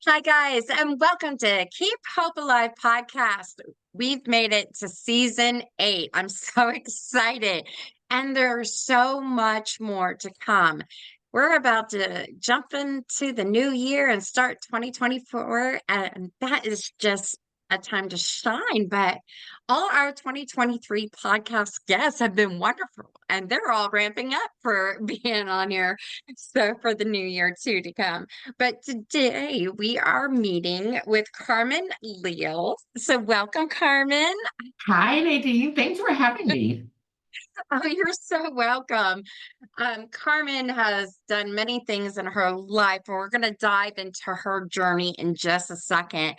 Hi, guys, and welcome to Keep Hope Alive podcast. We've made it to season 8. I'm so excited, and there's so much more to come. We're about to jump into the new year and start 2024, and that is just a time to shine. But all our 2023 podcast guests have been wonderful, and they're all ramping up for being on here. So, for the new year, too, to come. But today we are meeting with Carmen Leal. So welcome, Carmen. Hi, Nadine. Thanks for having me. Oh, you're so welcome. Carmen has done many things in her life, and we're going to dive into her journey in just a second.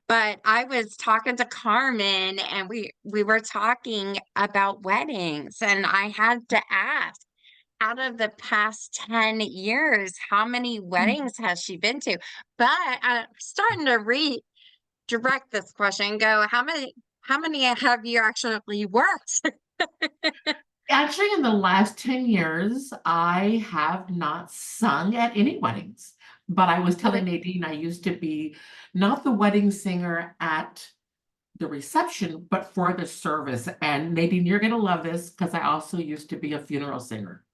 But I was talking to Carmen, and we were talking about weddings, and I had to ask, out of the past 10 years, how many weddings has she been to? But I'm starting to redirect this question and go, how many have you actually worked? Actually, in the last 10 years, I have not sung at any weddings. But I was telling Nadine I used to be not the wedding singer at the reception, but for the service. And Nadine, you're going to love this because I also used to be a funeral singer.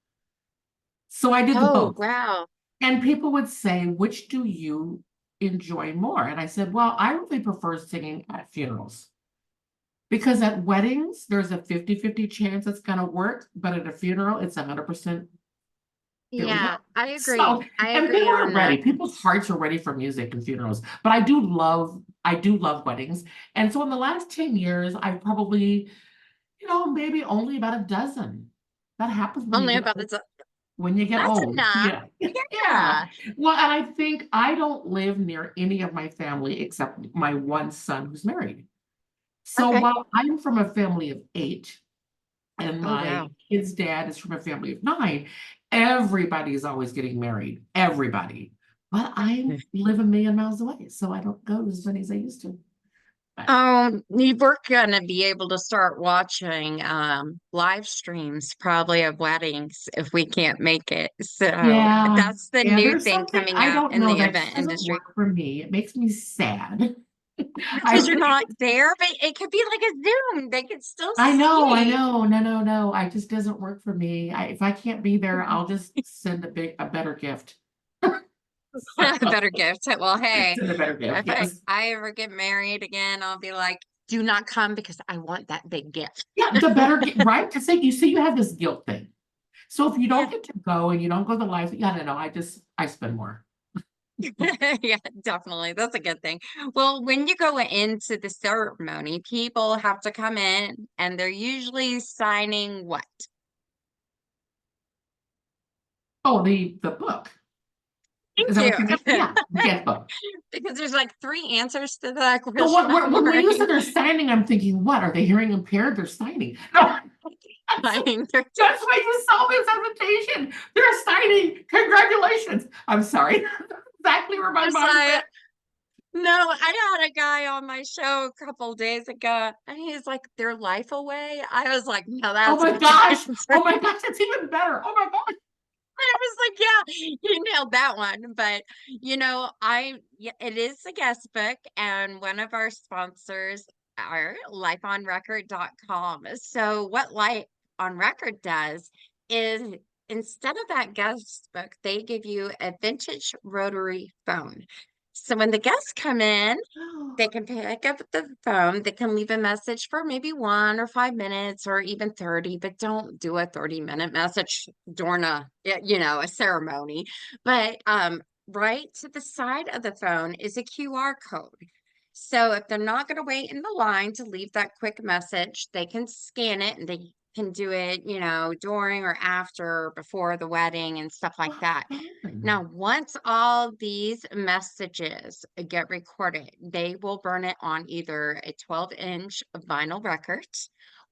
So I did the Oh, both. wow. And people would say, which do you enjoy more? And I said, well, I really prefer singing at funerals. Because at weddings, there's a 50-50 chance it's going to work, but at a funeral, it's 100%. Here we go. Yeah, I So, agree. I and agree people are on that. ready. People's hearts are ready for music and funerals. But I do love weddings. And so in the last 10 years, I've probably, maybe only about a dozen. That happens when you Only get about old. the, When you get that's old. enough. Yeah. Yeah. Yeah. Well, and I think I don't live near any of my family except my one son who's married. So Okay. while I'm from a family of 8 and Oh, my wow. kid's dad is from a family of 9, everybody's always getting married. Everybody. But I live a million miles away, so I don't go as many as I used to. But We're gonna be able to start watching live streams probably of weddings if we can't make it. So yeah, that's the yeah, new there's thing something coming I out don't in know the that event just doesn't industry. work for me. It makes me sad. I Because you're really not there, but it could be like a Zoom. They could still I know, I see know. No, no, no. I just doesn't work for me. If I can't be there, I'll just send a better gift. a better gift. Well, hey, Send a better gift. if I, Yes. I ever get married again, I'll be like, do not come because I want that big gift. Yeah, the better gift, right? To say you see you have this guilt thing. So if you Yeah. don't get to go and you don't go to the live, yeah, no, I spend more. Yeah, definitely. That's a good thing. Well, when you go into the ceremony, people have to come in and they're usually signing what? Oh, the book. Thank Is that what you mean? you. Yeah, the gift book. Because there's like 3 answers to that So question, when you right? said they're signing, I'm thinking, what? Are they hearing impaired? They're signing. No, Signing. that's why you saw this hesitation. They're signing. Congratulations. I'm sorry. Exactly where my Just mind like, went. no, I had a guy on my show a couple days ago, and he's like, their life away. I was like, no, Oh that's a my good gosh. answer. Oh my gosh, that's even better. Oh my gosh. I was like, yeah, you nailed that one. But yeah, it is a guest book, and one of our sponsors are lifeonrecord.com. So what Life on Record does is instead of that guest book, they give you a vintage rotary phone. So when the guests come in, they can pick up the phone. They can leave a message for maybe 1 or 5 minutes or even 30, but don't do a 30-minute message during a ceremony. But right to the side of the phone is a QR code. So if they're not going to wait in the line to leave that quick message, they can scan it and they can do it, during or after, or before the wedding and stuff like that. Fun. Now, once all these messages get recorded, they will burn it on either a 12-inch vinyl record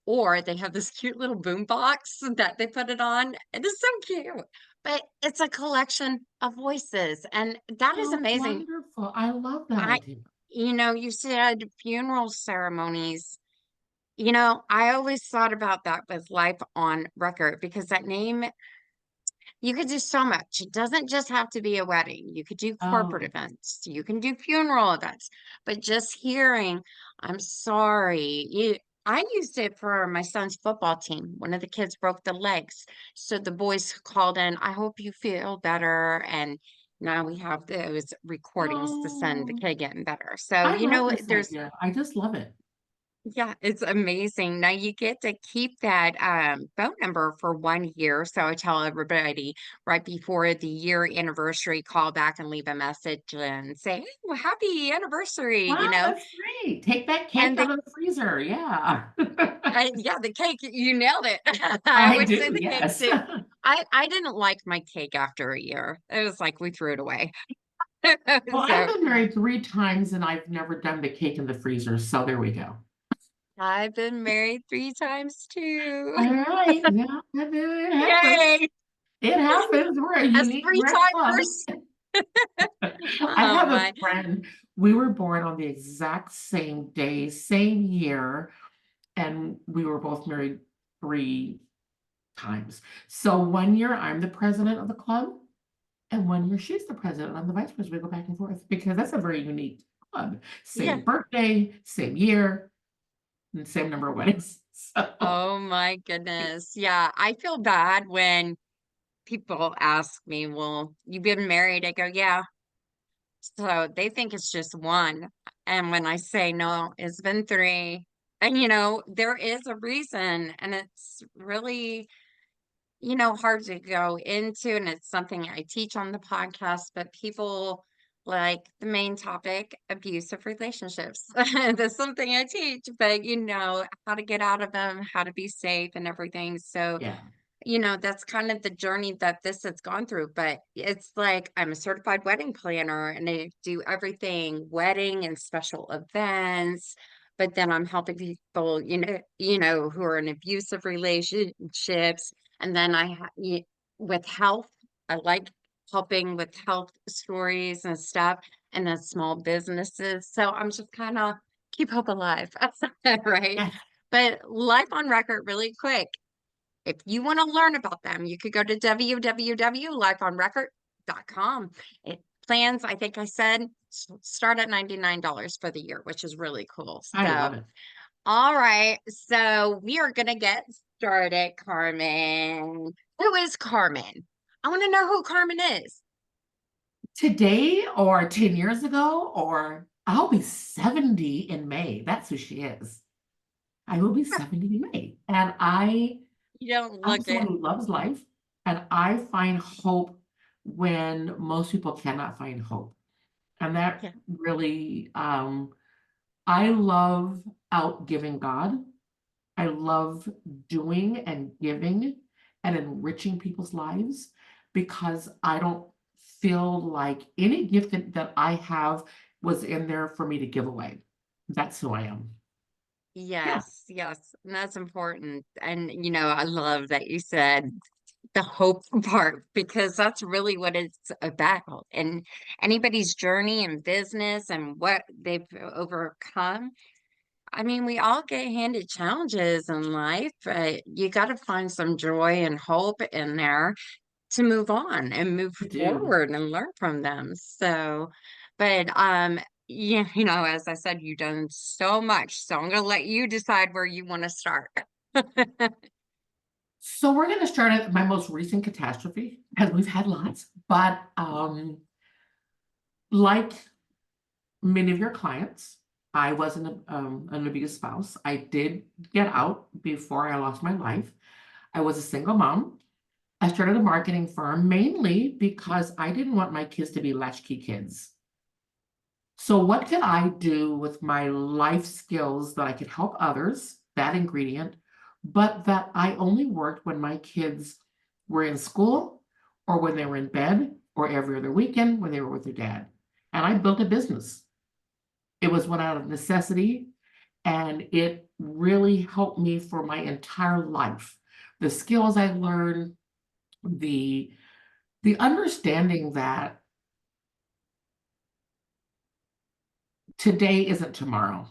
or they have this cute little boom box that they put it on. It is so cute, but it's a collection of voices, and that is Oh, amazing. wonderful. I love that I, idea. you said funeral ceremonies. I always thought about that with Life on Record because that name You could do so much. It doesn't just have to be a wedding. You could do corporate Oh, events. You can do funeral events. But just hearing, I'm sorry. I used it for my son's football team. One of the kids broke the legs. So the boys called in, I hope you feel better. And now we have those recordings to send the oh, kid getting better. So, I love this there's idea. I just love it. yeah, it's amazing. Now you get to keep that phone number for 1 year. So I tell everybody right before the year anniversary, call back and leave a message and say, "Hey, well, happy anniversary," Wow, that's great. Take that cake And out of the freezer. Yeah. yeah, the cake, you nailed it. I I always say do, the cake yes. too. I didn't like my cake after a year. It was like we threw it away. Well, I've So been married 3 times and I've never done the cake in the freezer. So there we go. I've been married 3 times too. All right. Yeah, it happens. Yay! It happens. We're a As unique three red club. timers. I Oh have a my. friend. We were born on the exact same day, same year, and we were both married 3 times. So 1 year I'm the president of the club, and 1 year she's the president. I'm the vice president. We go back and forth because that's a very unique club. Yeah. Same birthday, same year, and same number of weddings. So Oh my goodness. Yeah. I feel bad when people ask me, well, you've been married. I go, yeah. So they think it's just one. And when I say no, it's been three. And there is a reason. And it's really, hard to go into. And it's something I teach on the podcast, but people like the main topic, abusive relationships. That's something I teach, but how to get out of them, how to be safe and everything. So yeah, that's kind of the journey that this has gone through. But it's like I'm a certified wedding planner and I do everything wedding and special events. But then I'm helping people, who are in abusive relationships. And then with health, I like helping with health stories and stuff, and then small businesses. So I'm just kind of keep hope alive, right? yes. But life on record, really quick. If you want to learn about them, you could go to www.lifeonrecord.com. It plans, I think I said, start at $99 for the year, which is really cool. I love So, it. all right. So we are going to get started, Carmen. Who is Carmen? I want to know who Carmen is. Today or 10 years ago, or I'll be 70 in May. That's who she is. I will be 70 in May. And You don't I'm look someone it. who loves life, and I find hope when most people cannot find hope. And that Yeah. really, I love outgiving God. I love doing and giving and enriching people's lives because I don't feel like any gift that I have was in there for me to give away. That's who I am. Yeah, Yes, yes. And that's important. And, I love that you said the hope part because that's really what it's about. And anybody's journey in business and what they've overcome. I mean, we all get handed challenges in life, but you got to find some joy and hope in there to move on and move I do. forward and learn from them. So, but yeah, as I said, you've done so much. So I'm gonna let you decide where you want to start. So we're going to start at my most recent catastrophe, as we've had lots, but like many of your clients, I was an abused spouse. I did get out before I lost my life. I was a single mom. I started a marketing firm mainly because I didn't want my kids to be latchkey kids. So, what could I do with my life skills that I could help others? That ingredient, but that I only worked when my kids were in school or when they were in bed or every other weekend when they were with their dad. And I built a business. It was one out of necessity, and it really helped me for my entire life. The skills I learned, the the understanding that today isn't tomorrow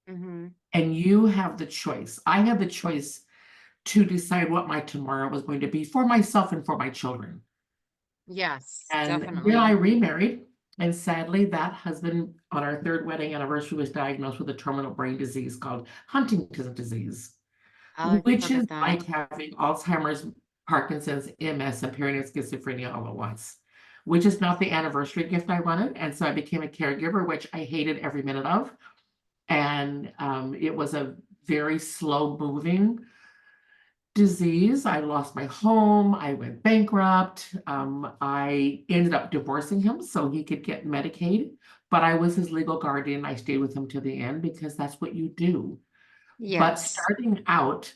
Hmm. and you have the choice. I had the choice to decide what my tomorrow was going to be for myself and for my children. Yes, And then I definitely. remarried, and sadly, that husband on our third wedding anniversary was diagnosed with a terminal brain disease called Huntington's disease, Oh, I've which heard is of that. like having Alzheimer's, Parkinson's, MS, and paranoid schizophrenia all at once, which is not the anniversary gift I wanted. And so I became a caregiver, which I hated every minute of. And it was a very slow moving disease. I lost my home. I went bankrupt. I ended up divorcing him so he could get Medicaid, but I was his legal guardian. I stayed with him to the end because that's what you do. But Yes. starting out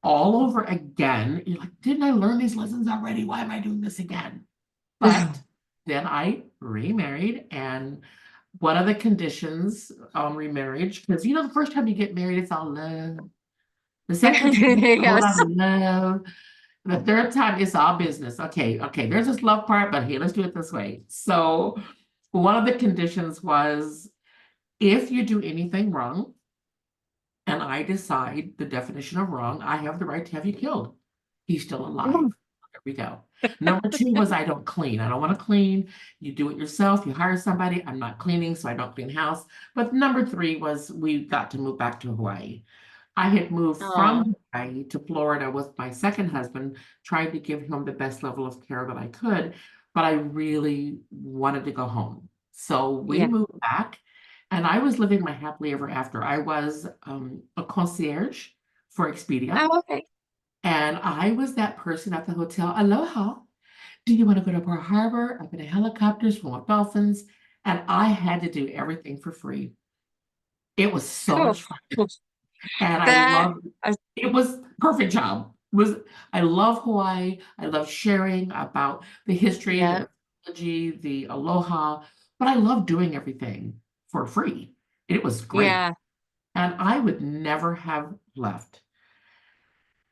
all over again, you're like, didn't I learn these lessons already? Why am I doing this again? But then I remarried, and one of the conditions on remarriage, because the first time you get married, it's all love. The second time, it's a whole lot Yes. of love. The third time, it's all business. Okay, okay, there's this love part, but hey, let's do it this way. So one of the conditions was if you do anything wrong, and I decide the definition of wrong, I have the right to have you killed. He's still alive. There we go. Number two was I don't clean. I don't want to clean. You do it yourself. You hire somebody. I'm not cleaning, so I don't clean house. But number three was we got to move back to Hawaii. I had moved Oh, from Hawaii to Florida with my second husband, trying to give him the best level of care that I could, but I really wanted to go home. So we yeah. moved back, and I was living my happily ever after. I was a concierge for Expedia, Oh, okay. and I was that person at the hotel. Aloha. Do you want to go to Pearl Harbor? I've been in helicopters, swim with dolphins, and I had to do everything for free. It was so Cool. much fun. And I That, loved it. Was perfect job. Was I love Hawaii. I love sharing about the history, yeah. the mythology, the aloha, but I love doing everything for free. It was great. Yeah. And I would never have left.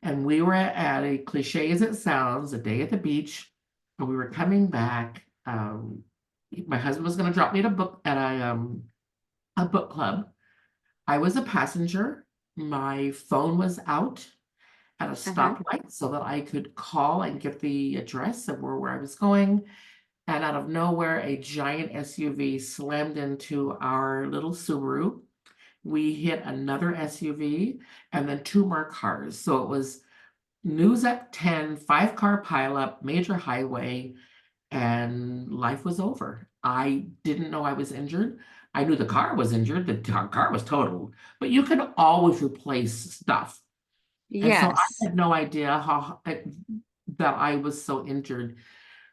And we were at a cliche as it sounds, a day at the beach, and we were coming back. My husband was going to drop me at a book club. I was a passenger. My phone was out at a Uh-huh. stoplight so that I could call and get the address of where I was going. And out of nowhere, a giant SUV slammed into our little Subaru. We hit another SUV and then two more cars. So it was news at 10, 5 car pileup, major highway, and life was over. I didn't know I was injured. I knew the car was injured. The car was totaled, but you can always replace stuff. And so I Yes. had no idea that I was so injured.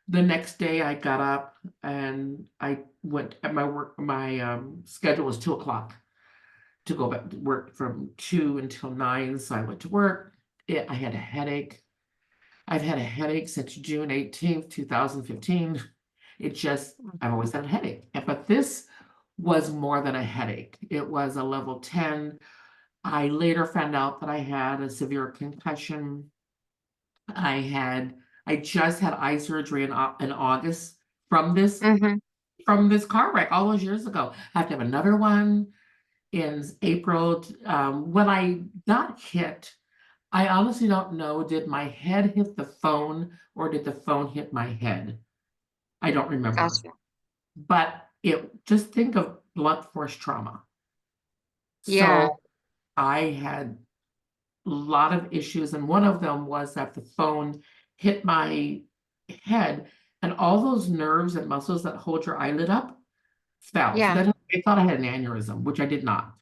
The next day I got up and I went at my work. My schedule was 2 o'clock to go back to work from 2 until 9. So I went to work. I had a headache. I've had a headache since June 18th, 2015. I've always had a headache. But this was more than a headache. It was a level 10. I later found out that I had a severe concussion. I had, I just had eye surgery in August from this, Mm-hmm. from this car wreck all those years ago. I have to have another one in April. When I got hit, I honestly don't know, did my head hit the phone or did the phone hit my head? I don't remember. Gotcha. But just think of blunt force trauma. Yeah. So I had a lot of issues, and one of them was that the phone hit my head, and all those nerves and muscles that hold your eyelid up fell. So Yeah. that I thought I had an aneurysm, which I did not.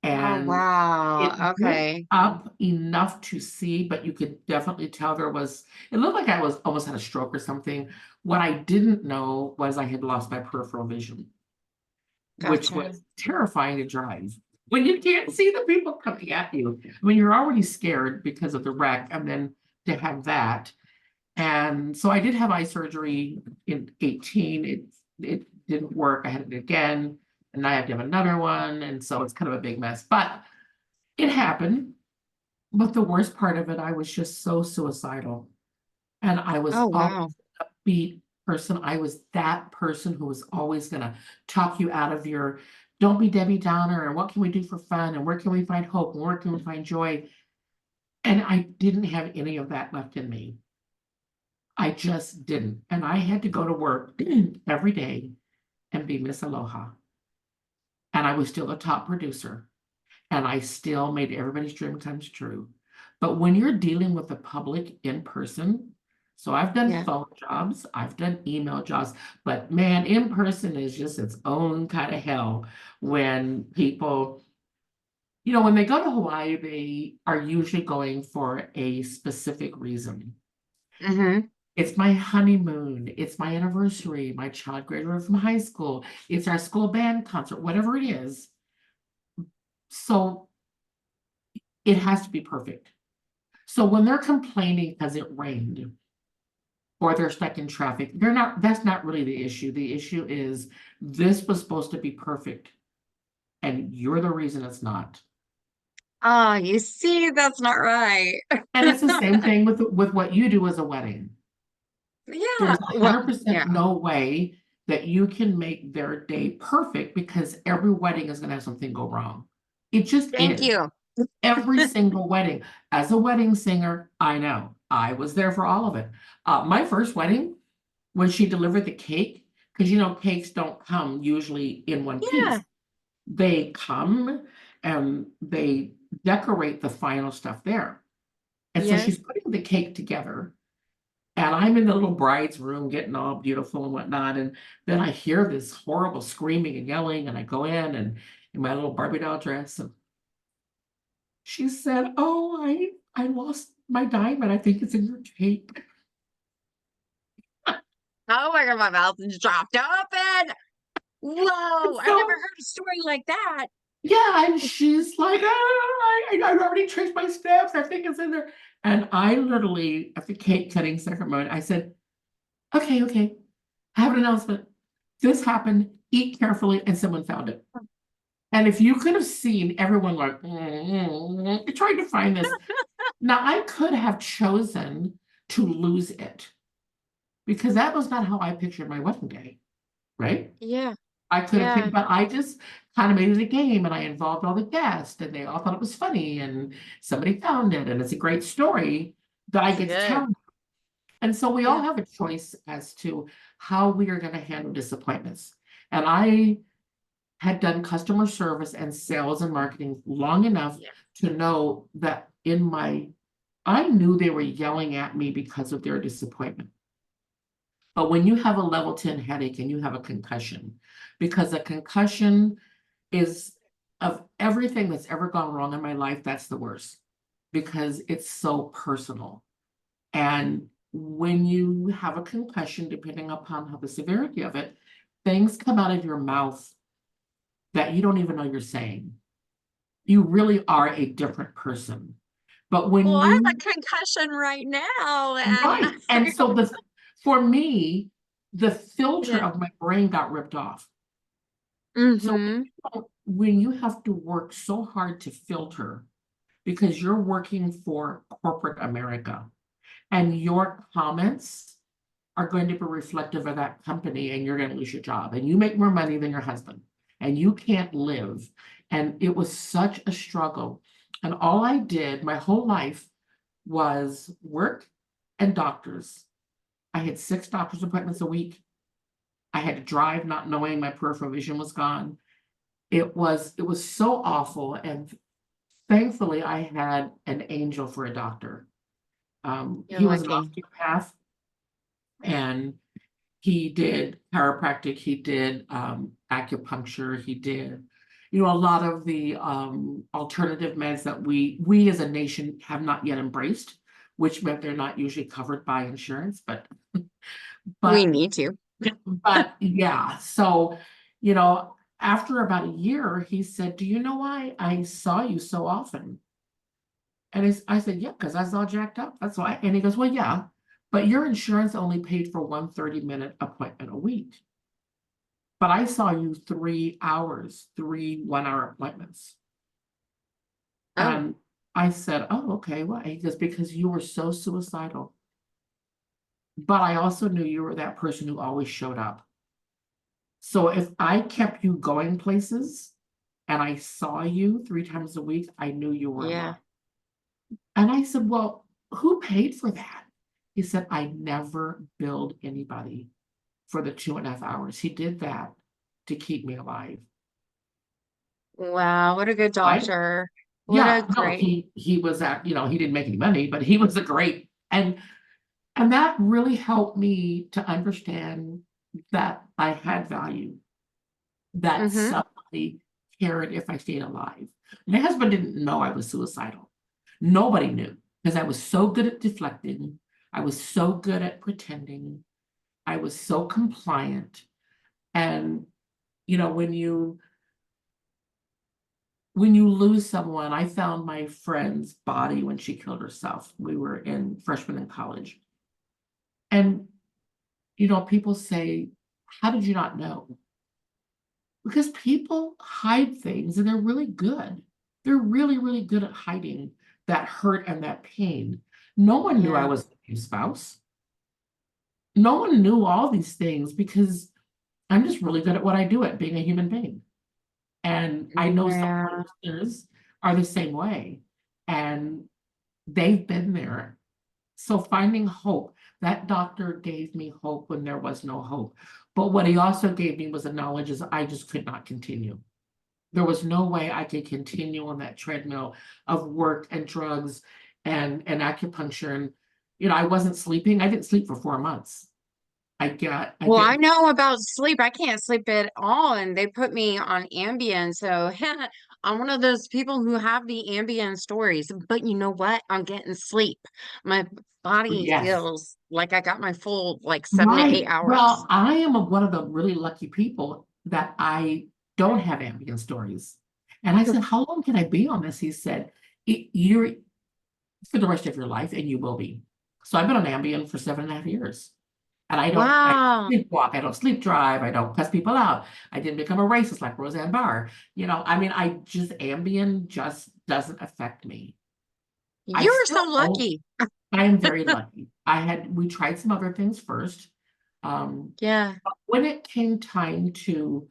Oh, And it wow. went Okay. up enough to see, but you could definitely tell it looked like I was almost had a stroke or something. What I didn't know was I had lost my peripheral vision, which Gotcha. was terrifying to drive when you can't see the people coming at you. When you're already scared because of the wreck, and then to have that. And so I did have eye surgery in 18. It didn't work. I had it again, and I have to have another one. And so it's kind of a big mess. But it happened. But the worst part of it, I was just so suicidal. And I was Oh, always wow. a beat person. I was that person who was always going to talk you out of your don't be Debbie Downer and what can we do for fun and where can we find hope and where can we find joy. And I didn't have any of that left in me. I just didn't. And I had to go to work every day and be Miss Aloha. And I was still a top producer. And I still made everybody's dream comes true. But when you're dealing with the public in person, so I've done Yeah. phone jobs, I've done email jobs, but man, in person is just its own kind of hell when people, when they go to Hawaii, they are usually going for a specific reason. Mm-hmm. It's my honeymoon, it's my anniversary, my child graduated from high school, it's our school band concert, whatever it is. So it has to be perfect. So when they're complaining because it rained or they're stuck in traffic, that's not really the issue. The issue is this was supposed to be perfect and you're the reason it's not. Oh, you see, that's not right. And it's the same thing with what you do as a wedding. Yeah. There's a Well, 100% yeah. no way that you can make their day perfect because every wedding is going to have something go wrong. It just Thank is. you. Every single wedding. As a wedding singer, I know. I was there for all of it. My first wedding, when she delivered the cake, because cakes don't come usually in one piece. Yeah. They come and they decorate the final stuff there. And so Yes. she's putting the cake together. And I'm in the little bride's room getting all beautiful and whatnot. And then I hear this horrible screaming and yelling. And I go in my little Barbie doll dress. And she said, "Oh, I lost my diamond. I think it's in your cake." Oh my God, my mouth just dropped open. And Whoa, I've never so, heard a story like that. yeah, and she's like, "I already traced my steps. I think it's in there." And I literally, at the cake cutting ceremony, I said, "Okay, okay, I have an announcement. This happened. Eat carefully." And someone found it. And if you could have seen everyone like, trying to find this. Now, I could have chosen to lose it because that was not how I pictured my wedding day, right? Yeah. I could have Yeah. picked, but I just kind of made it a game and I involved all the guests and they all thought it was funny and somebody found it and it's a great story that I It's get to good. tell. And so we all Yeah. have a choice as to how we are going to handle disappointments. And I had done customer service and sales and marketing long enough Yeah. to know that I knew they were yelling at me because of their disappointment. But when you have a level 10 headache and you have a concussion, because a concussion is of everything that's ever gone wrong in my life, that's the worst because it's so personal. And when you have a concussion, depending upon how the severity of it, things come out of your mouth that you don't even know you're saying. You really are a different person. But when Well, I have a you, concussion right now, and right. And so for me, the filter yeah. of my brain got ripped off. So Mm-hmm. when you have to work so hard to filter because you're working for corporate America and your comments are going to be reflective of that company and you're going to lose your job and you make more money than your husband and you can't live. And it was such a struggle. And all I did my whole life was work and doctors. I had 6 doctor's appointments a week. I had to drive not knowing my peripheral vision was gone. It was so awful. And thankfully I had an angel for a doctor. You're He was an lucky. osteopath and he did chiropractic, he did acupuncture, he did, a lot of the alternative meds that we as a nation have not yet embraced, which meant they're not usually covered by insurance, We but need to. but yeah. So, you know, after about a year, he said, "Do you know why I saw you so often?" And I said, "Yeah, because I was all jacked up. That's why." And he goes, "Well, yeah, but your insurance only paid for one 30-minute appointment a week. But I saw you 3 hours, 3 1-hour appointments." Oh, And I said, "Oh, okay. Why?" He goes, "Because you were so suicidal. But I also knew you were that person who always showed up. So if I kept you going places and I saw you 3 times a week, I knew you were yeah. alive." And I said, well, who paid for that? He said, I never billed anybody for the 2.5 hours. He did that to keep me alive. Wow, what a good Right? doctor. What a Yeah, no, great. he was at, he didn't make any money, but he was a great, and that really helped me to understand that I had value, that Mm-hmm. somebody cared if I stayed alive. My husband didn't know I was suicidal. Nobody knew because I was so good at deflecting. I was so good at pretending. I was so compliant. And, you know, when you lose someone, I found my friend's body when she killed herself. We were in freshman in college. And, people say, how did you not know? Because people hide things and they're really good. They're really, really good at hiding that hurt and that pain. No one knew I Yeah. was a spouse. No one knew all these things because I'm just really good at what I do at being a human being. And I know some of Yeah. our listeners are the same way. And they've been there. So finding hope, that doctor gave me hope when there was no hope. But what he also gave me was a knowledge is I just could not continue. There was no way I could continue on that treadmill of work and drugs and acupuncture. And, I wasn't sleeping. I didn't sleep for 4 months. I Well, I get, know about sleep. I can't sleep at all, and they put me on Ambien. So I'm one of those people who have the Ambien stories. But you know what? I'm getting sleep. My body yes. feels like I got my full like 7 to 8 Right. Well, hours. I am one of the really lucky people that I don't have ambient stories. And I said, how long can I be on this? He said, You're for the rest of your life, and you will be. So I've been on Ambien for 7.5 years. And I Wow. sleepwalk, I don't sleep drive, I don't cuss people out. I didn't become a racist like Roseanne Barr. I mean, Ambien just doesn't affect me. I You're so still hope lucky. I am very lucky. We tried some other things first. Yeah. But when it came time to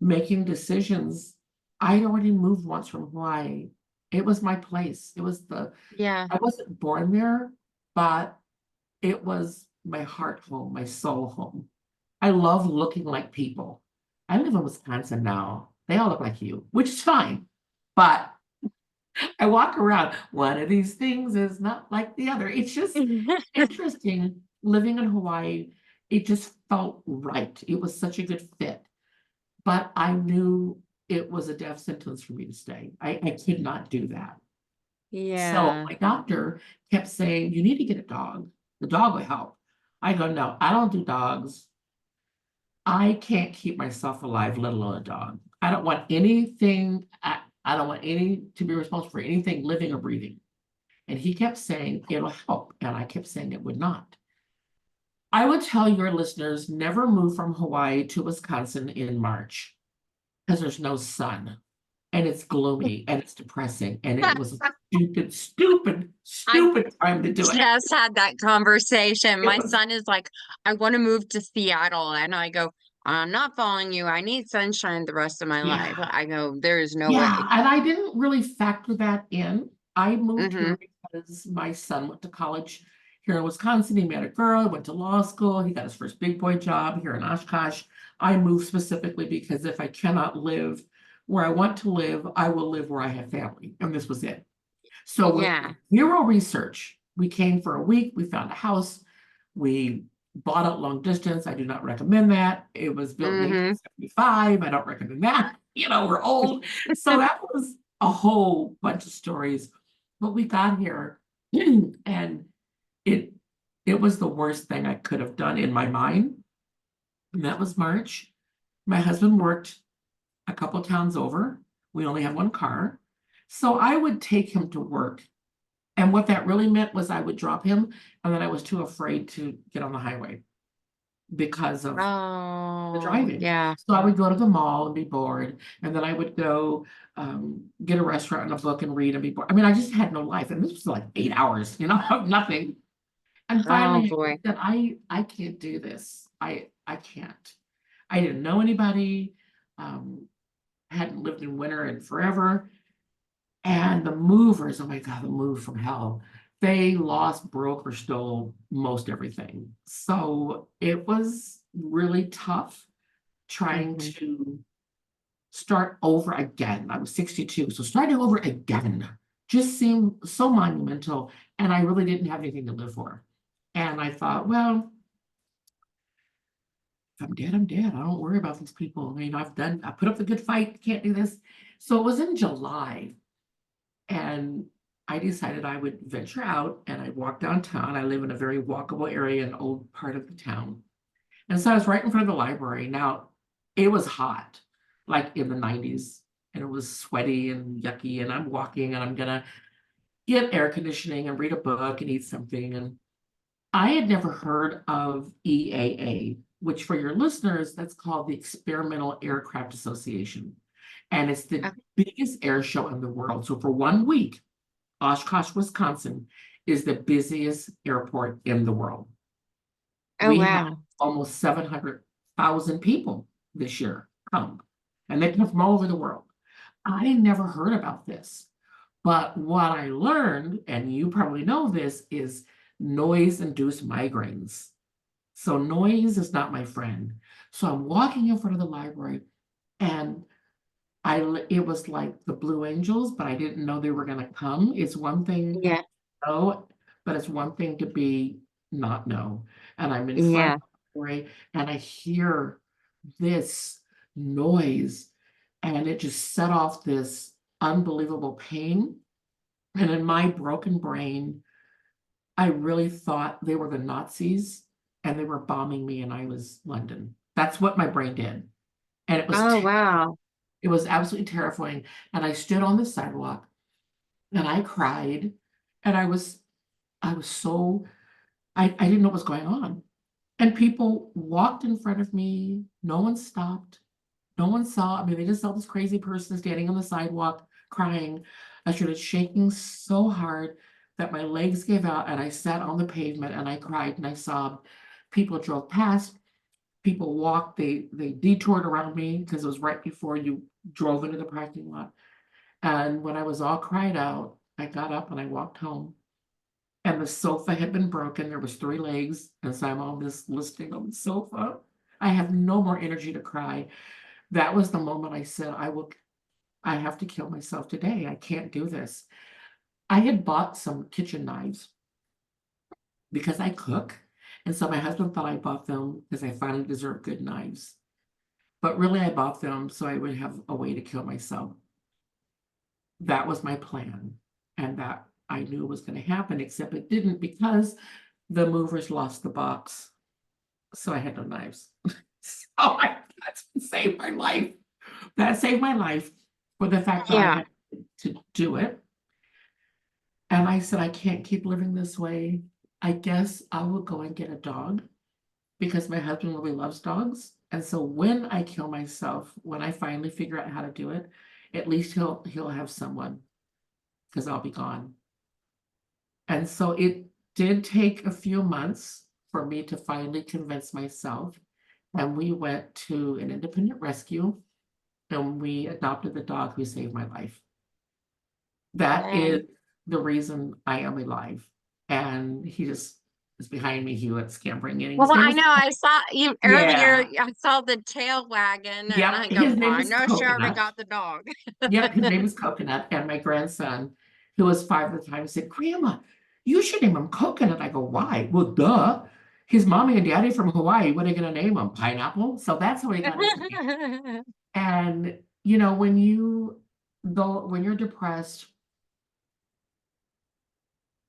making decisions, I'd already moved once from Hawaii. It was my place. Yeah. I wasn't born there, but it was my heart home, my soul home. I love looking like people. I live in Wisconsin now. They all look like you, which is fine. But I walk around, one of these things is not like the other. It's just interesting living in Hawaii. It just felt right. It was such a good fit. But I knew it was a death sentence for me to stay. I could not do that. So Yeah. my doctor kept saying, you need to get a dog. The dog will help. I go, no, I don't do dogs. I can't keep myself alive, let alone a dog. I don't want anything, I don't want any to be responsible for anything living or breathing. And he kept saying it'll help. And I kept saying it would not. I would tell your listeners never move from Hawaii to Wisconsin in March because there's no sun and it's gloomy and it's depressing. And it was a stupid, stupid, I stupid time to do it. just had that conversation. It My was, son is like, I want to move to Seattle. And I go, I'm not following you. I need sunshine the rest of my life. yeah. I go, there is no way. Yeah, and I didn't really factor that in. I moved Hmm. here because my son went to college here in Wisconsin. He met a girl, went to law school. He got his first big boy job here in Oshkosh. I moved specifically because if I cannot live where I want to live, I will live where I have family. And this was it. So with Yeah. zero research, we came for a week, we found a house, we bought it long distance. I do not recommend that. It was built in Hmm. 1875. I don't recommend that. We're old. So that was a whole bunch of stories. But we got here and it it was the worst thing I could have done in my mind. And that was March. My husband worked a couple towns over. We only have one car. So I would take him to work, and what that really meant was I would drop him, and then I was too afraid to get on the highway because of the Oh, driving. yeah. So I would go to the mall and be bored, and then I would go get a restaurant and a book and read and be bored. I mean, I just had no life, and this was like 8 hours, of nothing. And Oh finally, I boy. said, I can't do this. I can't. I didn't know anybody. Hadn't lived in winter in forever. And the movers, oh my God, the move from hell. They lost, broke, or stole most everything. So it was really tough trying Mhm. to start over again. I was 62, so starting over again just seemed so monumental, and I really didn't have anything to live for. And I thought, well, if I'm dead, I'm dead. I don't worry about these people. I mean, I put up the good fight, can't do this. So it was in July, and I decided I would venture out and I walked downtown. I live in a very walkable area, an old part of the town. And so I was right in front of the library. Now, it was hot, like in the 90s, and it was sweaty and yucky. And I'm walking and I'm gonna get air conditioning and read a book and eat something. And I had never heard of EAA, which for your listeners, that's called the Experimental Aircraft Association. And it's the Okay. biggest air show in the world. So for 1 week, Oshkosh, Wisconsin is the busiest airport in the world. Oh, We had wow. almost 700,000 people this year come, and they come from all over the world. I never heard about this, but what I learned, and you probably know this, is noise-induced migraines. So noise is not my friend. So I'm walking in front of the library, and it was like the Blue Angels, but I didn't know they were going to come. It's one thing Yeah. to know, but it's one thing to be not know. And I'm in front Yeah. of the library, and I hear this noise, and it just set off this unbelievable pain. And in my broken brain, I really thought they were the Nazis and they were bombing me, and I was London. That's what my brain did. And Oh, wow. it was absolutely terrifying. And I stood on the sidewalk and I cried, and I was so I didn't know what was going on. And people walked in front of me. No one stopped. No one saw. I mean, they just saw this crazy person standing on the sidewalk crying. I started shaking so hard that my legs gave out, and I sat on the pavement and I cried and I sobbed. People drove past. People walked. They detoured around me because it was right before you drove into the parking lot. And when I was all cried out, I got up and I walked home. And the sofa had been broken. There was three legs, and so I'm on this listing on the sofa. I have no more energy to cry. That was the moment I said, I have to kill myself today. I can't do this. I had bought some kitchen knives because I cook. And so my husband thought I bought them because I finally deserve good knives. But really, I bought them so I would have a way to kill myself. That was my plan. And that I knew was going to happen, except it didn't because the movers lost the box. So I had no knives. That saved my life. That saved my life for the fact that I Yeah. had to do it. And I said, I can't keep living this way. I guess I will go and get a dog because my husband really loves dogs. And so when I kill myself, when I finally figure out how to do it, at least he'll have someone because I'll be gone. And so it did take a few months for me to finally convince myself. And we went to an independent rescue and we adopted the dog who saved my life. That Wow. is the reason I am alive. And he just is behind me, Hewitt, scampering in. Well, His name I is, know I saw you earlier. yeah, I saw the tail wagging, and yep, I go, his "Well, name I is know she already Coconut. got the dog." Yep, his name is Coconut. And my grandson, who was 5 at the time, said, Grandma, you should name him Coconut. I go, why? Well, duh. His mommy and daddy from Hawaii, what are you going to name him? Pineapple? So that's how he got his name. And, when you're depressed,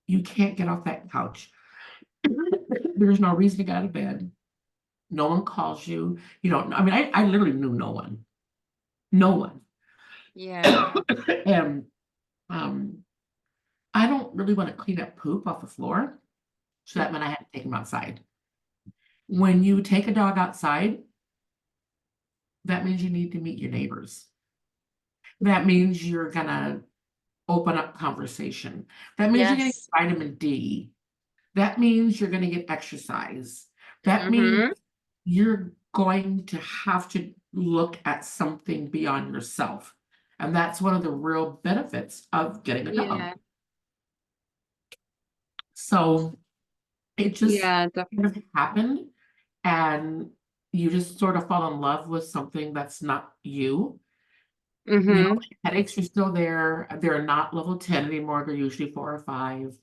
you can't get off that couch. There's no reason to get out of bed. No one calls you. You don't, I mean, I literally knew no one. No one. Yeah. And um, I don't really want to clean up poop off the floor. So that meant I had to take him outside. When you take a dog outside, that means you need to meet your neighbors. That means you're gonna open up conversation. That means you're gonna get Yes. vitamin D. That means you're gonna get exercise. That means Mm-hmm. you're going to have to look at something beyond yourself. And that's one of the real benefits of getting a dog. Yeah. So it just Yeah, kind of happened, and you just sort of fall in love with something that's not you. You know, mm-hmm. headaches are still there. They're not level 10 anymore. They're usually 4 or 5.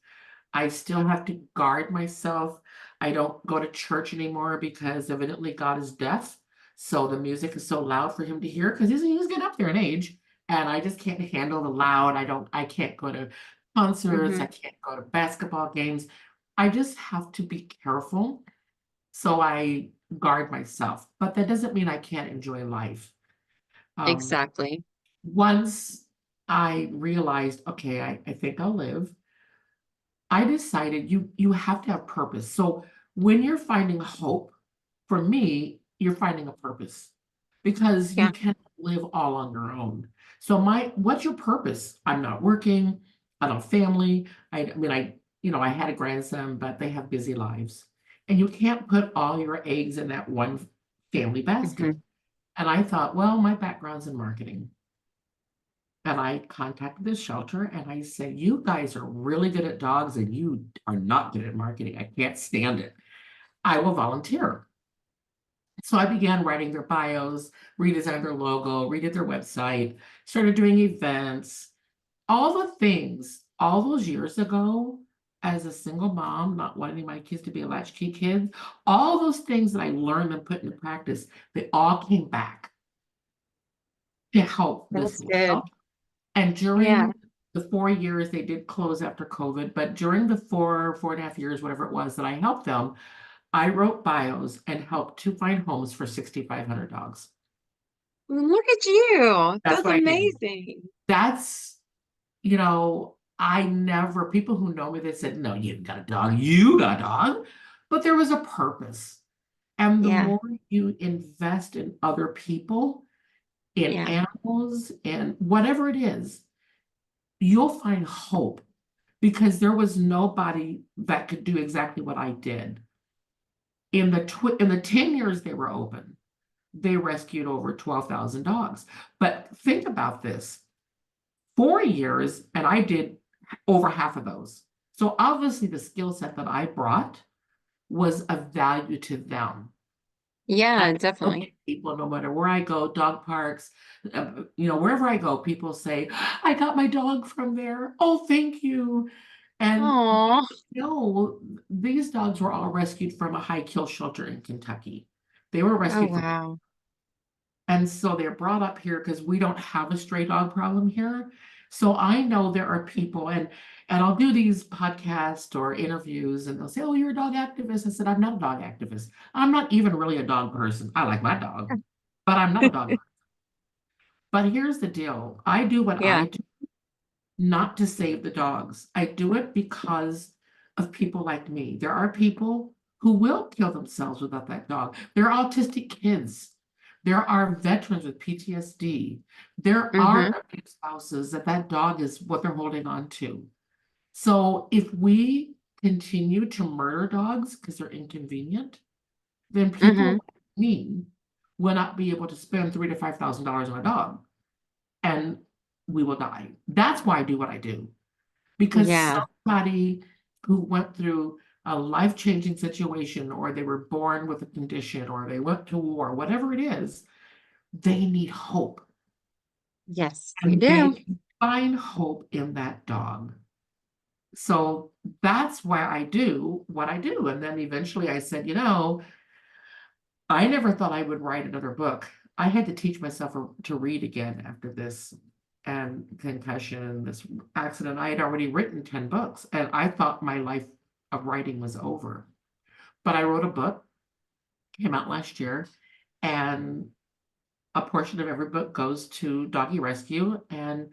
I still have to guard myself. I don't go to church anymore because evidently God is deaf. So the music is so loud for him to hear because he's getting up there in age. And I just can't handle the loud. I can't go to concerts. Mm-hmm. I can't go to basketball games. I just have to be careful. So I guard myself. But that doesn't mean I can't enjoy life. Um, Exactly. once I realized, okay, I think I'll live, I decided you have to have purpose. So when you're finding hope, for me, you're finding a purpose because you Yeah. can't live all on your own. So what's your purpose? I'm not working, I don't have family. I mean, I had a grandson, but they have busy lives. And you can't put all your eggs in that one family Mm-hmm. basket. And I thought, well, my background's in marketing. And I contacted this shelter and I said, you guys are really good at dogs and you are not good at marketing. I can't stand it. I will volunteer. So I began writing their bios, redesigned their logo, redid their website, started doing events, all the things all those years ago as a single mom, not wanting my kids to be a latchkey kids, all those things that I learned and put into practice, they all came back to help this That's little good. shelter. And Yeah. during the 4 years, they did close after COVID, but during the 4.5 years, whatever it was that I helped them, I wrote bios and helped to find homes for 6,500 dogs. Look at you. That's That's what I did. amazing. That's, I never, people who know me, they said, no, you got a dog, you got a dog. But there was a purpose. And the Yeah. more you invest in other people, in Yeah. animals, and whatever it is, you'll find hope because there was nobody that could do exactly what I did. In the 10 years they were open, they rescued over 12,000 dogs. But think about this, 4 years, and I did over half of those. So obviously the skill set that I brought was of value to them. I Yeah, still definitely. get people, no matter where I go, dog parks, wherever I go, people say, I got my dog from there. Oh, thank you. And Oh. no, these dogs were all rescued from a high kill shelter in Kentucky. They were Oh, rescued from, wow. and so they're brought up here because we don't have a stray dog problem here. So I know there are people, and I'll do these podcasts or interviews, and they'll say, "Oh, you're a dog activist." I said, "I'm not a dog activist. I'm not even really a dog person. I like my dog, but I'm not a dog." But here's the deal: I do what I Yeah. do not to save the dogs. I do it because of people like me. There are people who will kill themselves without that dog. There are autistic kids. There are veterans with PTSD. There are Mm-hmm. abused spouses that dog is what they're holding on to. So if we continue to murder dogs because they're inconvenient, then people Mm-hmm. like me will not be able to spend $3,000 to $5,000 on a dog, and we will die. That's why I do what I do, because Yeah. somebody who went through a life-changing situation, or they were born with a condition, or they went to war, whatever it is, they need hope. Yes, they And they do. can find hope in that dog. So that's why I do what I do. And then eventually I said, I never thought I would write another book. I had to teach myself to read again after this and concussion, this accident. I had already written 10 books and I thought my life of writing was over. But I wrote a book, came out last year, and a portion of every book goes to Doggy Rescue. And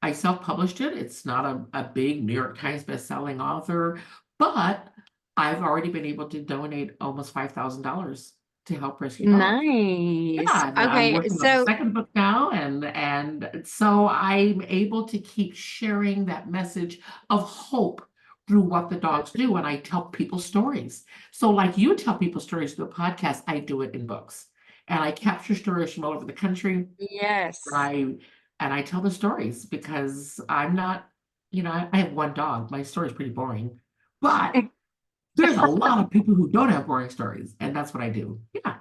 I self-published it. It's not a big New York Times best-selling author, but I've already been able to donate almost $5,000 to help rescue dogs. Nice. Yeah, and I'm Okay, working on the so second book now, and so I'm able to keep sharing that message of hope through what the dogs do, and I tell people stories. So like you tell people stories through the podcast, I do it in books. And I capture stories from all over the country. yes. I and I tell the stories because I'm not, I have one dog. My story is pretty boring, but there's a lot of people who don't have boring stories, and that's what I do. Yeah.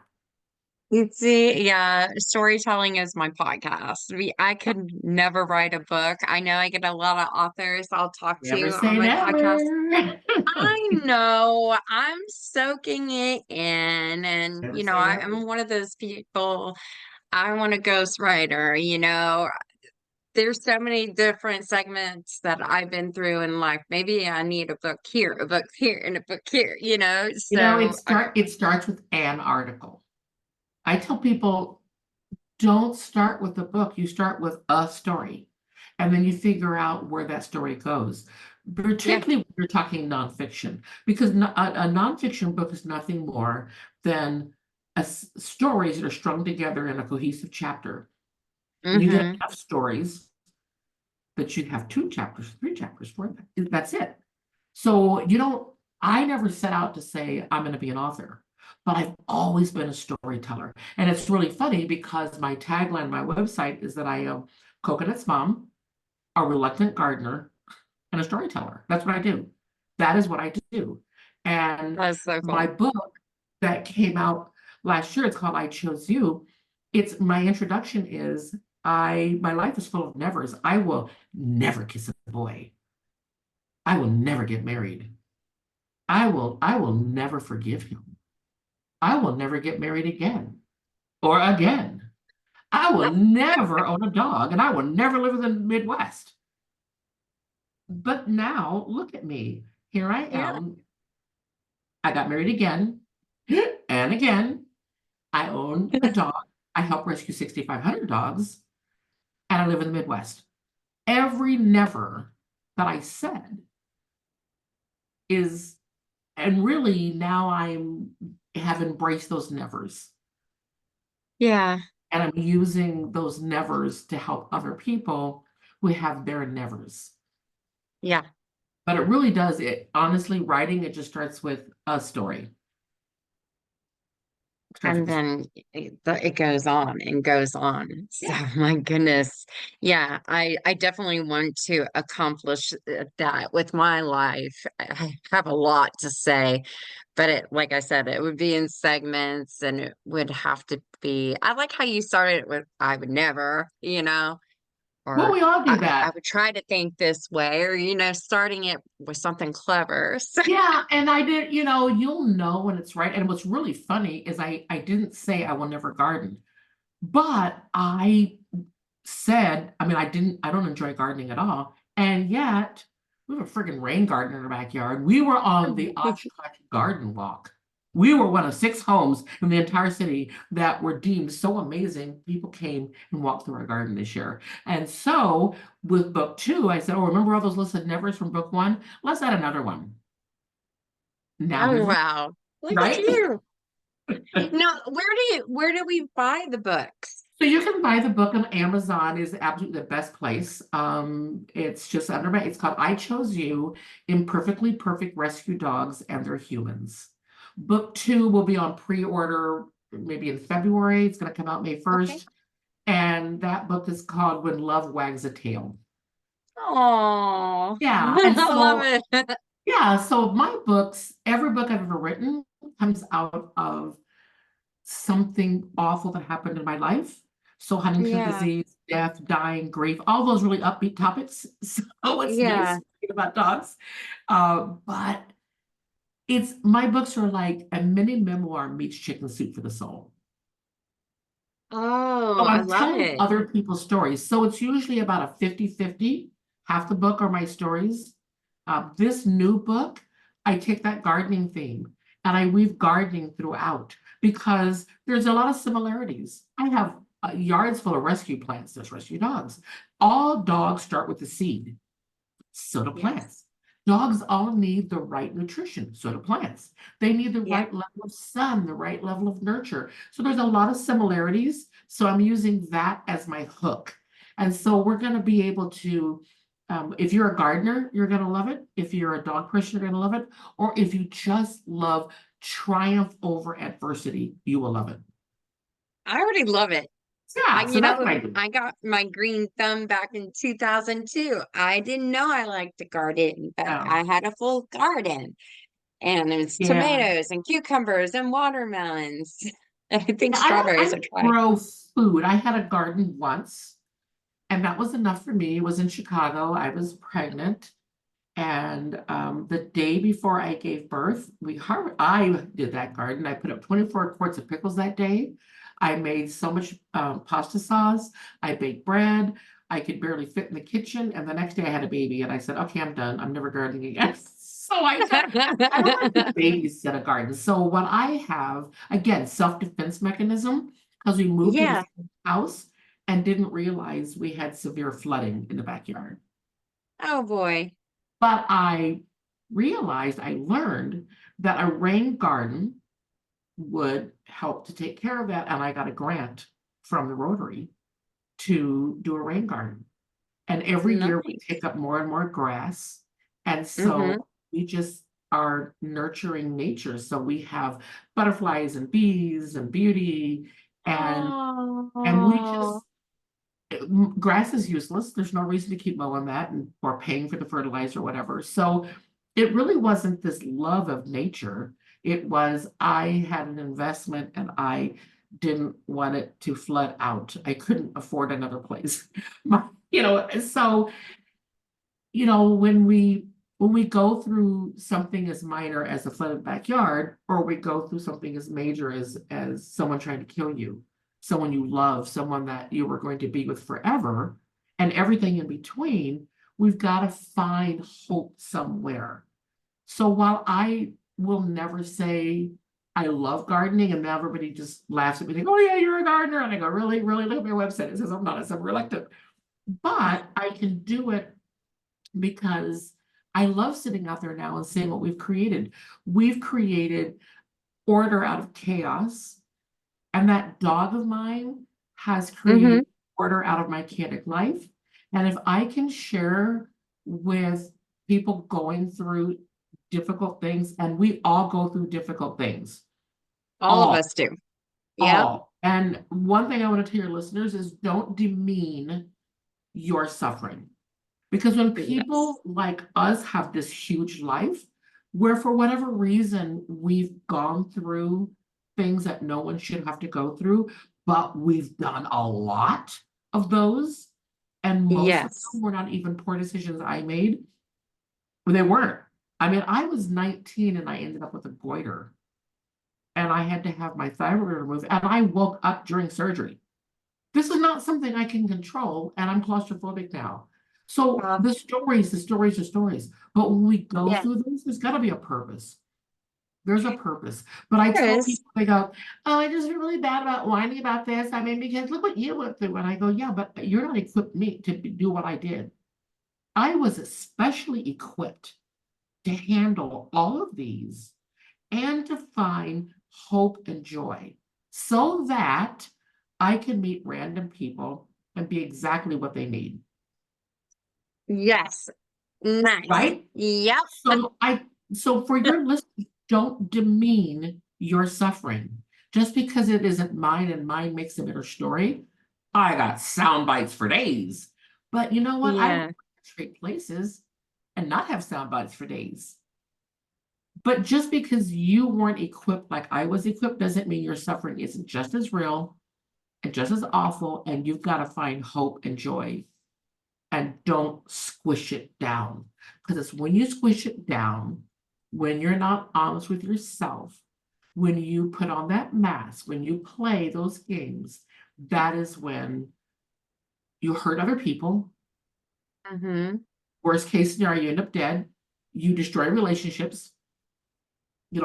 You see, yeah, storytelling is my podcast. I could never write a book. I know I get a lot of authors I'll talk Never to on say my podcast. never. I know I'm soaking it in, and Never say never. I'm one of those people. I want a ghostwriter. There's so many different segments that I've been through in life. Maybe I need a book here, and a book here. It So starts with an article. I tell people, don't start with a book. You start with a story, and then you figure out where that story goes. yeah. Particularly when you're talking nonfiction, because a nonfiction book is nothing more than stories that are strung together in a cohesive chapter. And you get Mm-hmm. enough stories that you have 2 chapters, 3 chapters, 4. That's it. So I never set out to say I'm going to be an author, but I've always been a storyteller. And it's really funny because my tagline on my website is that I am Coconut's mom, a reluctant gardener, and a storyteller. That's what I do. That is what I do. And That's so my cool. book that came out last year, it's called I Chose You. It's my introduction is my life is full of nevers. I will never kiss a boy. I will never get married. I will never forgive him. I will never get married again or again. I will never own a dog and I will never live in the Midwest. But now look at me. Here I Yeah. am. I got married again and again. I own a dog. I help rescue 6,500 dogs and I live in the Midwest. Every never that I said is, and really now have embraced those nevers. Yeah. And I'm using those nevers to help other people who have their nevers. Yeah. But it really does, honestly, writing, it just starts with a story. Starts And with a story. then it goes on and goes on. So Yeah. my goodness. Yeah, I definitely want to accomplish that with my life. I have a lot to say, but like I said, it would be in segments and it would have to be. I like how you started with I would never, Well, or we all do I that. would try to think this way, or starting it with something clever. So, Yeah, and I did, you'll know when it's right. And what's really funny is I didn't say I will never garden, but I said, I mean, I don't enjoy gardening at all. And yet, we have a friggin' rain garden in our backyard. We were on the Oshkosh Garden Walk. We were one of 6 homes in the entire city that were deemed so amazing. People came and walked through our garden this year. And so with book 2, I said, oh, remember all those listed nevers from book 1? Let's add another one. Now oh there's, wow. Look at right? you. Now, where do we buy the books? So you can buy the book on Amazon is absolutely the best place. It's just it's called I Chose You, Imperfectly Perfect Rescue Dogs and Their Humans. Book 2 will be on pre-order maybe in February. It's going to come out May Okay. 1st. And that book is called When Love Wags a Tail. Oh, Yeah. And I love so, it. yeah, so my books, every book I've ever written comes out of something awful that happened in my life. So Huntington's Yeah, disease, death, dying, grief, all those really upbeat topics. So it's nice yeah. to read about dogs. But my books are like a mini memoir meets chicken soup for the soul. Oh, So I I'm love telling it. other people's stories. So it's usually about a 50-50. Half the book are my stories. This new book, I take that gardening theme and I weave gardening throughout because there's a lot of similarities. I have yards full of rescue plants. There's rescue dogs. All dogs start with the seed. So do Yes. plants. Dogs all need the right nutrition. So do plants. They need the Yeah. right level of sun, the right level of nurture. So there's a lot of similarities. So I'm using that as my hook. And so we're going to be able to, if you're a gardener, you're going to love it. If you're a dog person, you're going to love it. Or if you just love triumph over adversity, you will love it. I already love it. Yeah, so that's what I do. I got my green thumb back in 2002. I didn't know I liked to garden, but Yeah. I had a full garden. And there's Yeah. tomatoes and cucumbers and watermelons. I think Yeah, I strawberries are don't dry. grow food. I had a garden once, and that was enough for me. It was in Chicago. I was pregnant. And the day before I gave birth, I did that garden. I put up 24 quarts of pickles that day. I made so much pasta sauce. I baked bread. I could barely fit in the kitchen. And the next day I had a baby, and I said, okay, I'm done. I'm never gardening again. So I don't like to babysit a garden. So what I have, again, self-defense mechanism, because we moved to Yeah. this house and didn't realize we had severe flooding in the backyard. Oh boy. But I realized, I learned that a rain garden would help to take care of that. And I got a grant from the Rotary to do a rain garden. And every year we Nice. pick up more and more grass. And Mm-hmm. so we just are nurturing nature. So we have butterflies and bees and beauty, and we Oh. just grass is useless. There's no reason to keep mowing that and or paying for the fertilizer or whatever. So it really wasn't this love of nature. It was I had an investment and I didn't want it to flood out. I couldn't afford another place. So when we go through something as minor as a flooded backyard, or we go through something as major as someone trying to kill you, someone you love, someone that you were going to be with forever, and everything in between, we've got to find hope somewhere. So while I will never say I love gardening, and now everybody just laughs at me, like, oh yeah, you're a gardener. And I go, really, really, look at my website. It says I'm not, I'm reluctant. But I can do it because I love sitting out there now and seeing what we've created. We've created order out of chaos, and that dog of mine has Mm-hmm. created order out of my chaotic life. And if I can share with people going through difficult things, and we all go through difficult things, All of all, us do. Yep. all. And one thing I want to tell your listeners is don't demean your suffering. Because when Yes. people like us have this huge life, where for whatever reason we've gone through things that no one should have to go through, but we've done a lot of those. And most of Yes. them were not even poor decisions I made. They weren't. I mean, I was 19 and I ended up with a goiter, and I had to have my thyroid removed, and I woke up during surgery. This is not something I can control, and I'm claustrophobic now. So Uh, the stories. But when we go yeah. through this, there's got to be a purpose. There's a purpose. But I tell Chris. people, they go, oh, I just feel really bad about whining about this. I mean, because look what you went through. And I go, yeah, but you're not equipped me to do what I did. I was especially equipped to handle all of these and to find hope and joy so that I can meet random people and be exactly what they need, Yes. Nice. right? Yep. So for your listeners, don't demean your suffering. Just because it isn't mine and mine makes a better story. I got sound bites for days. But you know what? I would Yeah. trade places and not have sound bites for days. But just because you weren't equipped like I was equipped doesn't mean your suffering isn't just as real and just as awful. And you've got to find hope and joy, and don't squish it down. Because it's when you squish it down, when you're not honest with yourself, when you put on that mask, when you play those games, that is when you hurt other people. Mm-hmm. Worst case scenario, you end up dead. You destroy relationships.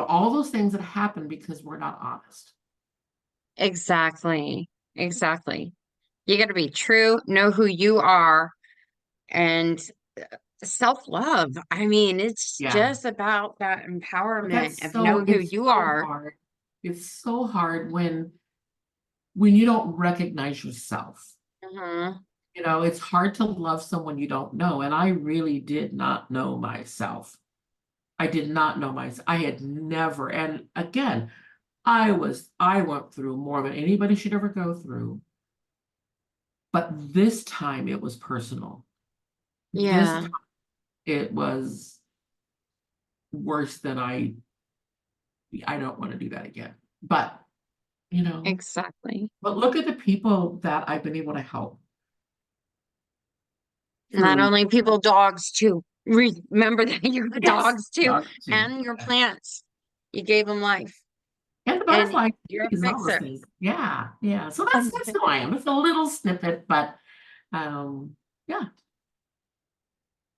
All those things that happen because we're not honest. Exactly. Exactly. You got to be true, know who you are, and self-love. I mean, it's Yeah. just about that But empowerment of knowing who it's you so are. hard. It's so hard when you don't recognize yourself. Mm-hmm. It's hard to love someone you don't know. And I really did not know myself. I did not know myself. I had never, and again, I went through more than anybody should ever go through. But this time it was personal. This Yeah, time it was worse than I don't want to do that again. But, you know, exactly. but look at the people that I've been able to help Not through. only people, dogs too. Remember that your Yes, dogs too, dogs too. and your plants. You gave them life, And the and butterfly you're a is all those fixer. things. Yeah, yeah. So that's who I am. It's a little snippet, but yeah.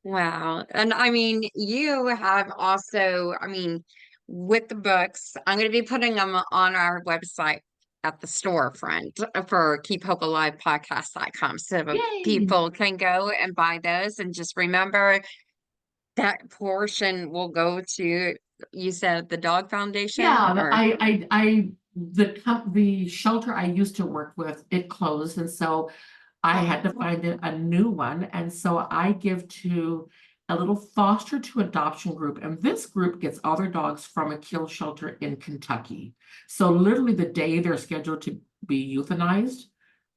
Wow. And I mean, you have also, I mean, with the books, I'm going to be putting them on our website at the storefront for keephopealivepodcast.com so Yay. people can go and buy those. And just remember that portion will go to, you said the dog foundation Yeah, or, the shelter I used to work with, it closed, and so I had to oh, find a new one, and so I give to a little foster to adoption group, and this group gets all their dogs from a kill shelter in Kentucky. So literally the day they're scheduled to be euthanized,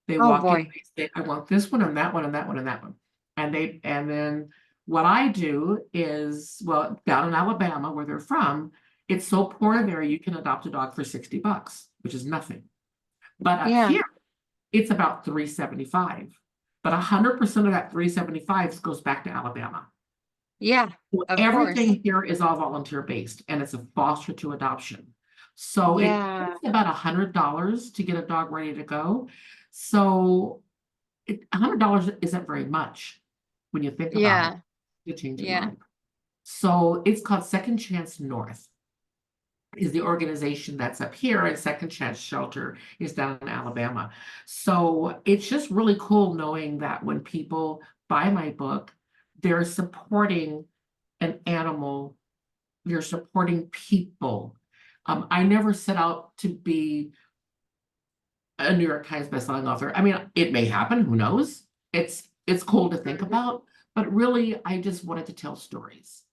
they oh walk in, boy. they say, I want this one and that one and that one and that one. And then what I do is, well, down in Alabama, where they're from, it's so poor there, you can adopt a dog for $60, which is nothing. But up Yeah. here, it's about 375. But 100% of that 375 goes back to Alabama. Yeah. So Of course. everything here is all volunteer based, and it's a foster to adoption. So it Yeah. takes about $100 to get a dog ready to go. So $100 isn't very much when you think about it Yeah. to change a Yeah. life. So it's called Second Chance North is the organization that's up here, and Second Chance Shelter is down in Alabama. So it's just really cool knowing that when people buy my book, they're supporting an animal, they're supporting people. I never set out to be a New York Times bestselling author. I mean, it may happen, who knows? It's cool to think Mhm. about, but really I just wanted to tell stories.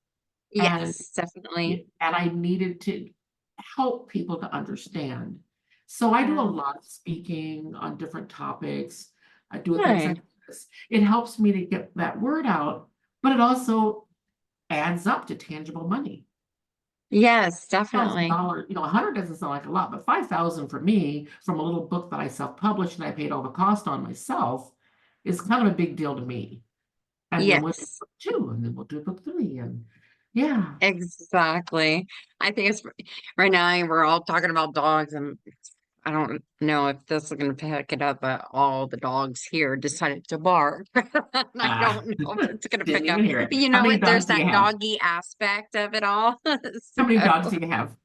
And Yes, definitely. I needed to help people to understand. So I do a Yeah. lot of speaking on different topics. I do things like Good. this. It helps me to get that word out, but it also adds up to tangible money. Yes, thousand definitely. dollars, 100 doesn't sound like a lot, but 5,000 for me from a little book that I self-published and I paid all the cost on myself is kind of a big deal to me. And then we'll do Yes, book two, and then we'll do book three, and yeah. exactly. I think it's right now we're all talking about dogs, and I don't know if this is going to pick it up, but all the dogs here decided to bark. And I don't know if it's going to Didn't pick up. even hear it. But you How know many what? There's dogs do you that have? doggy aspect of it all. How many So, dogs do you have?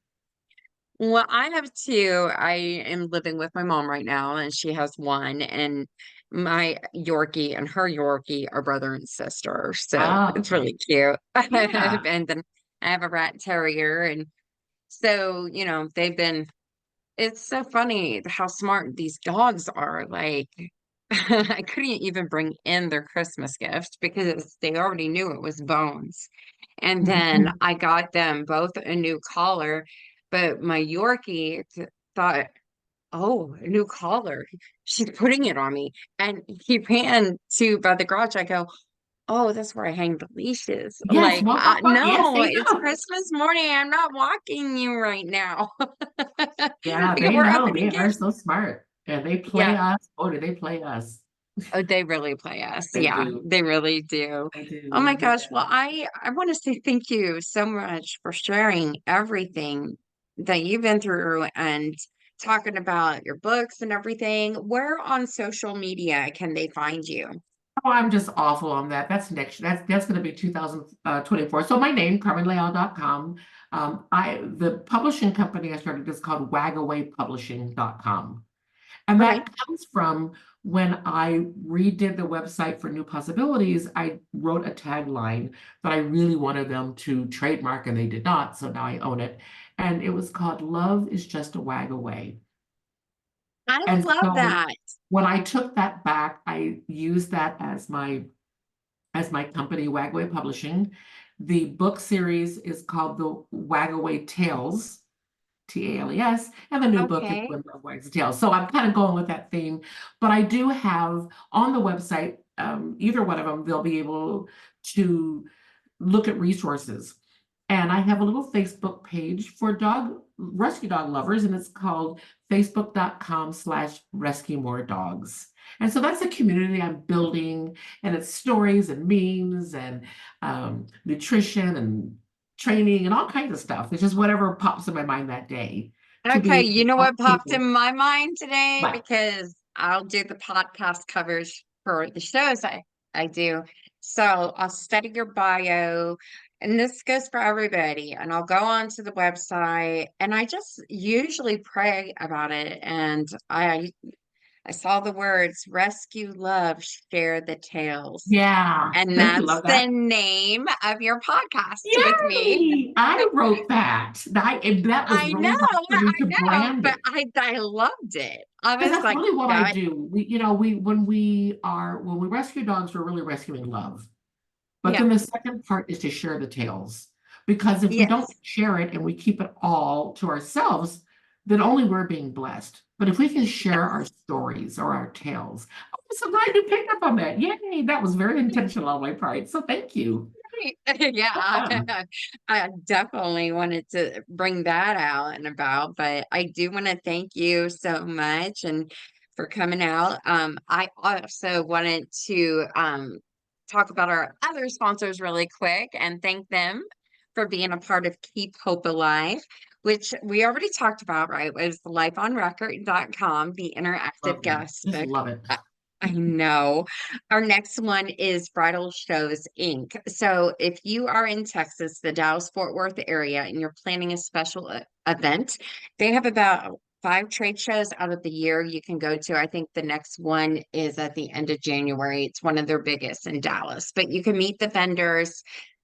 well, I have two. I am living with my mom right now, and she has one. And my Yorkie and her Yorkie are brother and sister. So Oh, it's okay. really cute. Yeah. And then I have a rat terrier. And so, they've been, it's so funny how smart these dogs are. Like, I couldn't even bring in their Christmas gift because they already knew it was Bones. And then I got them both a new collar, but my Yorkie thought, oh, a new collar. She's putting it on me. And he ran to by the garage. I go, oh, that's where I hang the leashes. Yes, Like, walk, walk, walk. Yes, no, they it's know. Christmas morning. I'm not walking you right now. Yeah, Because they we're know. opening They are gifts. so smart. And they play Yeah. us. Oh, do they play us? Oh, they really play us. They Yeah, do. they really do. They Oh my do. gosh. Yeah. Well, I want to say thank you so much for sharing everything that you've been through and talking about your books and everything. Where on social media can they find you? Oh, I'm just awful on that. That's next. That's going to be 2024. So my name, carmenleal.com. The publishing company I started is called wagawaypublishing.com. And Okay. that comes from when I redid the website for New Possibilities, I wrote a tagline that I really wanted them to trademark, and they did not. So now I own it. And it was called Love is Just a Wag Away. I And love so that. when I took that back, I used that as my company, Wag Away Publishing. The book series is called the Wag Away Tales. Tales, and the new book is Okay. When Love Wags the Tail. So I'm kind of going with that theme, but I do have on the website, either one of them, they'll be able to look at resources. And I have a little Facebook page for dog rescue dog lovers, and it's called facebook.com/rescue more dogs. And so that's a community I'm building, and it's stories and memes and nutrition and training and all kinds of stuff. It's just whatever pops in my mind that day to be Okay, able to you know help what popped people. in my mind today? But Because I'll do the podcast covers for the shows I do. So I'll study your bio, and this goes for everybody. And I'll go onto the website, and I just usually pray about it. And I saw the words rescue, love, share the tales. yeah, And don't you that's love the that? name of your podcast with me. Yay! I wrote that. And that was I know, really hard for me I to know, brand but it. I loved it. I Because was that's like, really what I that, do. When we rescue dogs, we're really rescuing love. But yeah, then the second part is to share the tales. Because if we don't yes, share it and we keep it all to ourselves, then only we're being blessed. But if we can share our yes. stories or our tales, oh, I'm so glad you picked up on that. Yay, that was very intentional on my part. So thank you. Yeah, Well done. I definitely wanted to bring that out and about, but I do want to thank you so much and for coming out. I also wanted to talk about our other sponsors really quick and thank them for being a part of Keep Hope Alive, which we already talked about, right? It was lifeonrecord.com, the interactive Love them. guest Just book. love it. I know. Our next one is Bridal Shows Inc. So if you are in Texas, the Dallas-Fort Worth area, and you're planning a special event, they have about 5 trade shows out of the year you can go to. I think the next one is at the end of January. It's one of their biggest in Dallas, but you can meet the vendors,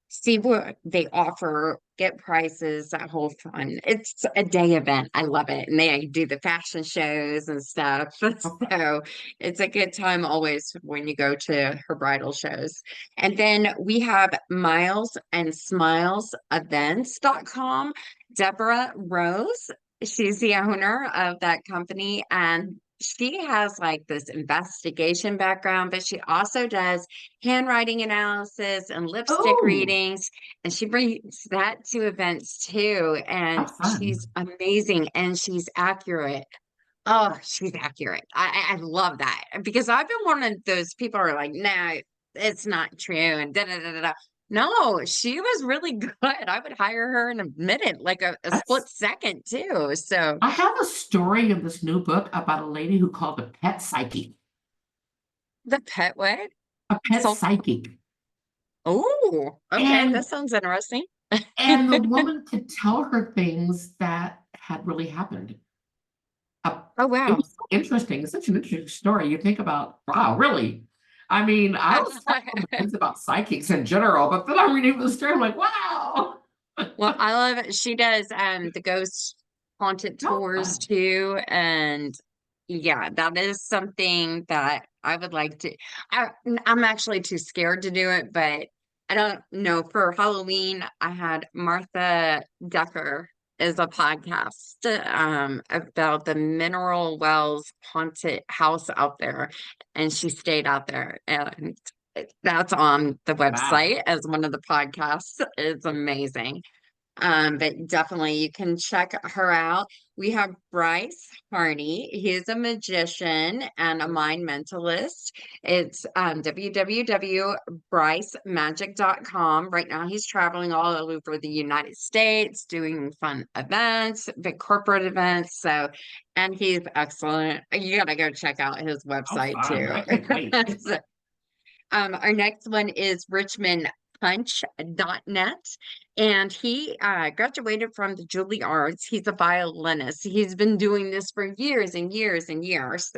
see what they offer, get prices, that whole fun. It's a day event. I love it. And they do the fashion shows and stuff. So it's a good time always when you go to her bridal shows. And then we have Miles and Smiles Events.com. Deborah Rose, she's the owner of that company, and she has like this investigation background, but she also does handwriting analysis and lipstick Oh, readings, and she brings that to events too. how And she's fun. amazing and she's accurate. Oh, she's accurate. I love that because I've been one of those people who are like, no, it's not true, and da da da da. Da. No, she was really good. I would hire her in a minute, like a That's split second too. So I have a story in this new book about a lady who called a pet psychic. the pet way. A pet So, psychic. oh, okay, that And sounds interesting. and the woman could tell her things that had really happened. Uh, Oh it wow. was so interesting. It's such an interesting story. You think about, wow, really? I mean, I was taught some things about psychics in general, but then I'm reading the story, I'm like, wow. Well, I love it. She does the ghost haunted How tours fun. too. And yeah, that is something that I would like to. I, I'm actually too scared to do it, but I don't know. For Halloween, I had Martha Decker is a podcast about the Mineral Wells haunted house out there, and she stayed out there, and that's on the Wow. website as one of the podcasts. It's amazing. But definitely you can check her out. We have Bryce Harney. He's a magician and a mind mentalist. It's www.brycemagic.com. Right now he's traveling all over the United States doing fun events, big corporate events. So, and he's excellent. You gotta go check out his How website fun. too. I can't wait. So, our next one is richmondpunch.net. And he graduated from the Juilliard. He's a violinist. He's been doing this for years and years and years.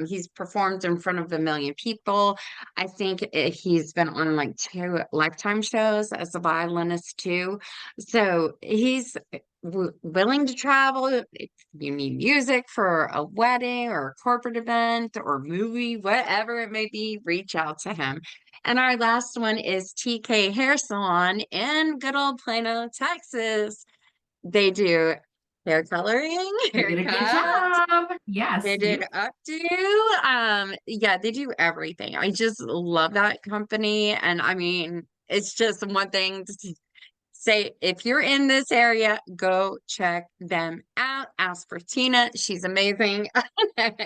He's performed in front of 1 million people. I think he's been on like 2 Lifetime shows as a violinist too. So he's willing to travel. If you need music for a wedding or a corporate event or movie, whatever it may be, reach out to him. And our last one is TK Hair Salon in good old Plano, Texas. They do. hair coloring, They did a good haircuts. job. They Yes, did you. updo. Yeah, they do everything. I just love that company. And I mean, it's just one thing to say, if you're in this area, go check them out. Ask for Tina. She's amazing.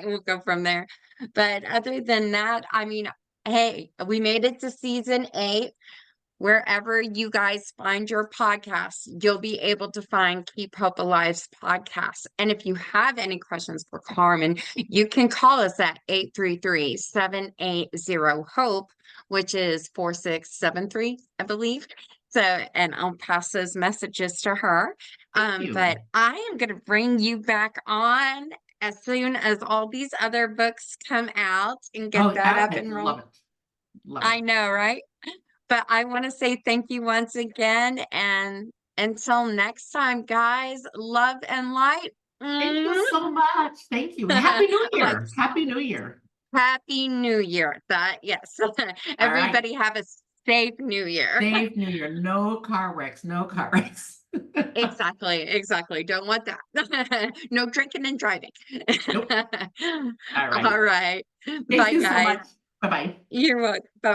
We'll go from there. But other than that, I mean, hey, we made it to season 8. Wherever you guys find your podcasts, you'll be able to find Keep Hope Alive's podcast. And if you have any questions for Carmen, you can call us at 833-780-HOPE, which is 4673, I believe. So, and I'll pass those messages to her. Thank you. But I am going to bring you back on as soon as all these other books come out and get Oh, that up I and rolling. love it. Love it. I know, right? But I want to say thank you once again. And until next time, guys, love and light. Thank you so much. Thank you. Happy New Year. Happy New Year. Happy New Year. That, yes. All right. Everybody have a safe New Year. Safe New Year. No car wrecks. No car wrecks. Exactly. Exactly. Don't want that. No drinking and driving. Nope. All All right. right. Thank Bye, you so guys. much. Bye-bye. You're welcome. Bye.